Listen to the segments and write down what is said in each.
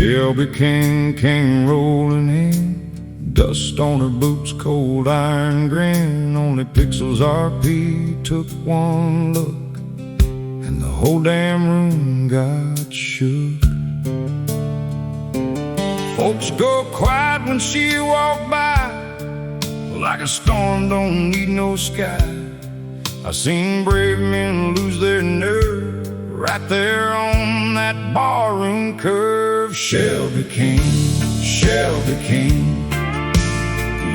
Shelby King came rolling in, dust on her boots, cold iron grin. Only Pixels RP took one look, and the whole damn room got shook. Folks go quiet when she walked by, like a storm don't need no sky. I seen brave men lose their nerve right there on that barroom curve. Shelby King, Shelby King,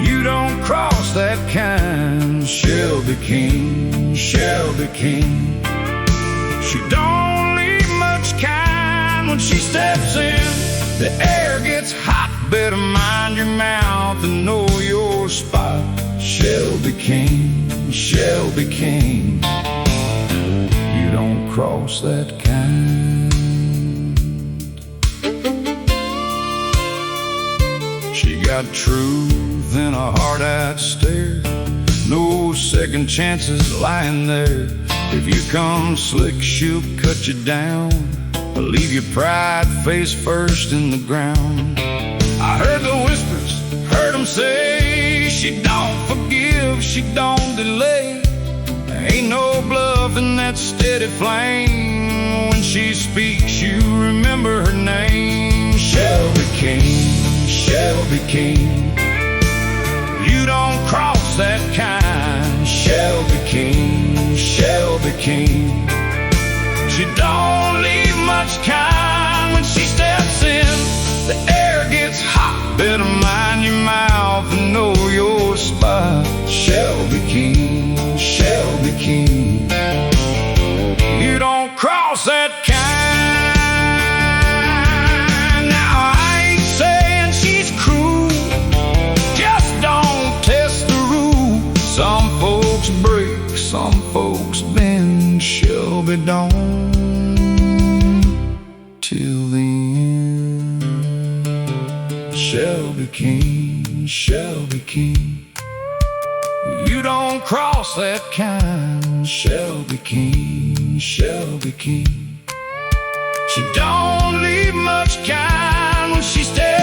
you don't cross that kind. Shelby King, Shelby King, she don't leave much kind. When she steps in, the air gets hot. Better mind your mouth and know your spot. Shelby King, Shelby King, you don't cross that kind. She got truth in a hard-eyed stare, no second chances lying there. If you come slick, she'll cut you down, leave your pride face first in the ground. I heard the whispers, heard them say, she don't forgive, she don't delay. There ain't no bluff in that steady flame. When she speaks, you remember her name. Shelby King, Shelby King, you don't cross that kind. Shelby King, Shelby King, she don't leave much kind. When she steps in, the air gets hot. Better mind your mouth and know your spot. Shelby King, Shelby King, you don't cross that kind. Now I ain't saying she's cruel, just don't test the rule. Some folks break, some folks bend. Shelby don't till the end. Shelby King, Shelby King, you don't cross that kind. Shelby King, Shelby King, she don't leave much kind. When she stays